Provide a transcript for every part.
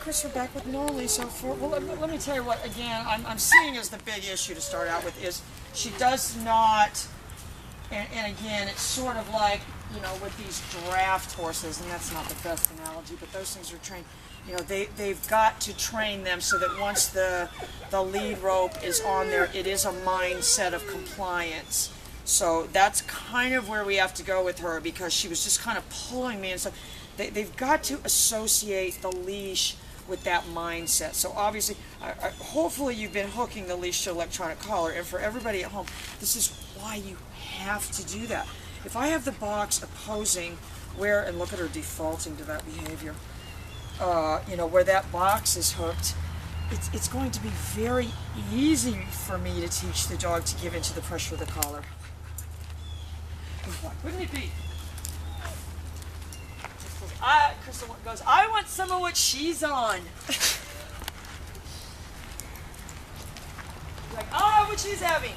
Chris, we're back with Noli. So let me tell you what, again, I'm seeing as the big issue to start out with is she does not, and again, it's sort of like, you know, with these draft horses, and that's not the best analogy, but those things are trained, you know, they've got to train them so that once the lead rope is on there, it is a mindset of compliance. So that's kind of where we have to go with her, because she was just kind of pulling me and stuff. They've got to associate the leash with that mindset. So obviously, hopefully you've been hooking the leash to electronic collar, and for everybody at home, this is why you have to do that. If I have the box opposing where, and look at her defaulting to that behavior, you know, where that box is hooked, it's going to be very easy for me to teach the dog to give into the pressure of the collar. Wouldn't it be? Crystal goes, I want some of what she's on. Like, oh, what she's having.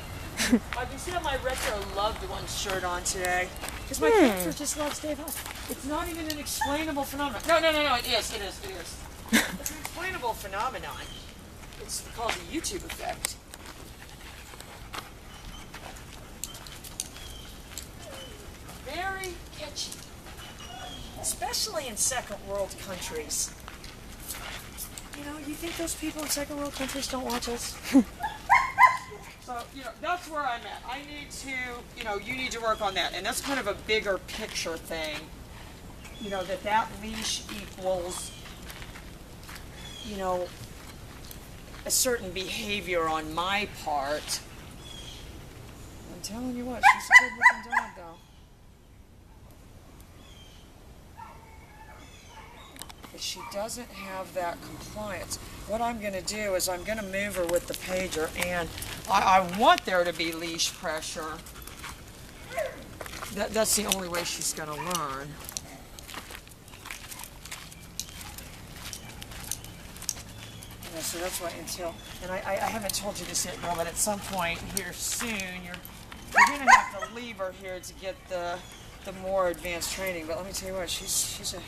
You see how my retro loved one shirt on today? Because my character just loves Dave House. It's not even an explainable phenomenon. No, it is. It's an explainable phenomenon. It's called the YouTube effect. Very catchy. Especially in second world countries. You know, you think those people in second world countries don't watch us? So, you know, that's where I'm at. I need to, you know, you need to work on that. And that's kind of a bigger picture thing. You know, that leash equals, you know, a certain behavior on my part. I'm telling you what, she's a good looking dog, though. But she doesn't have that compliance. What I'm going to do is I'm going to move her with the pager, and I want there to be leash pressure. That's the only way she's going to learn. Yeah, so that's why until, and I haven't told you this yet, girl, but at some point here soon, you're going to have to leave her here to get the more advanced training. But let me tell you what, she's a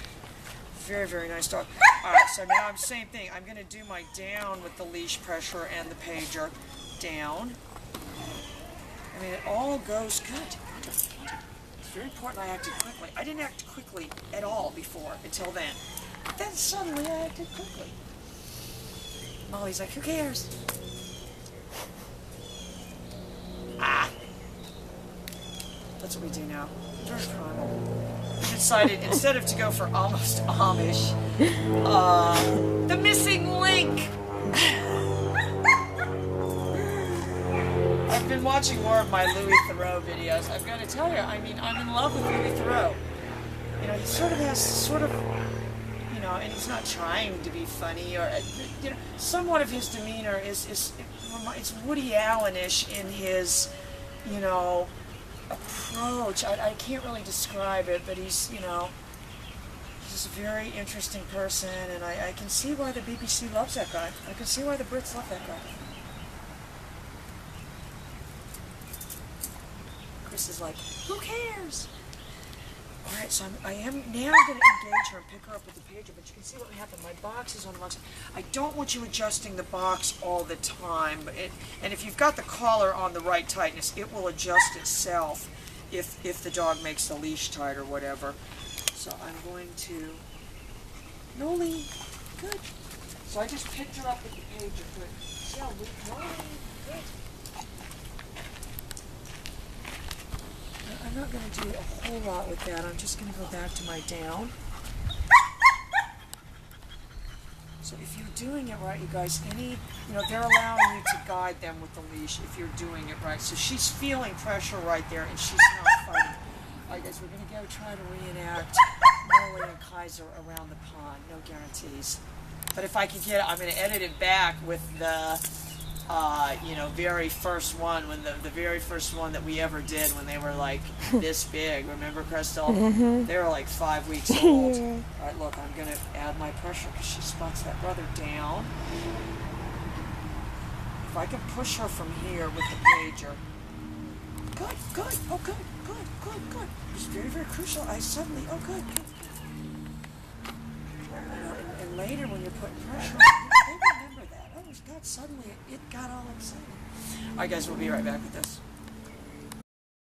very, very nice dog. All right, so now I'm same thing. I'm going to do my down with the leash pressure and the pager. Down. I mean, it all goes good. It's very important I acted quickly. I didn't act quickly at all before, until then. But then suddenly I acted quickly. Molly's like, who cares? Ah! That's what we do now. Very primal. We decided instead of to go for almost Amish, the missing link. I've been watching more of my Louis Theroux videos. I've got to tell you, I mean, I'm in love with Louis Theroux. You know, he sort of has you know, and he's not trying to be funny, or, you know, somewhat of his demeanor it's Woody Allen-ish in his, you know, approach. I can't really describe it, but he's, you know, he's a very interesting person, and I can see why the BBC loves that guy. I can see why the Brits love that guy. Chris is like, who cares? Alright, so I am now going to engage her and pick her up with the pager, but you can see what happened. My box is on one side. I don't want you adjusting the box all the time, and if you've got the collar on the right tightness, it will adjust itself if the dog makes the leash tight or whatever. So I'm going to... Noli, good. So I just picked her up with the pager. Good. See how weak? Noli, good. I'm not going to do a whole lot with that. I'm just going to go back to my down. So if you're doing it right, you guys, you know, they're allowing you to guide them with the leash if you're doing it right. So she's feeling pressure right there, and she's not fighting. All right, guys, we're going to go try to reenact Noli and Kaiser around the pond. No guarantees. But if I can get it, I'm going to edit it back with the... you know, very first one, when the very first one that we ever did when they were like this big. Remember, Crystal? Mm-hmm. They were like 5 weeks old. All right, look, I'm going to add my pressure because she spots that brother down. If I can push her from here with the pager. Good. Oh, good. It's very, very crucial. I suddenly, oh, good. And lay later when you're putting pressure on it, they remember that. Oh God, suddenly it got all excited. All right, guys, we'll be right back with this.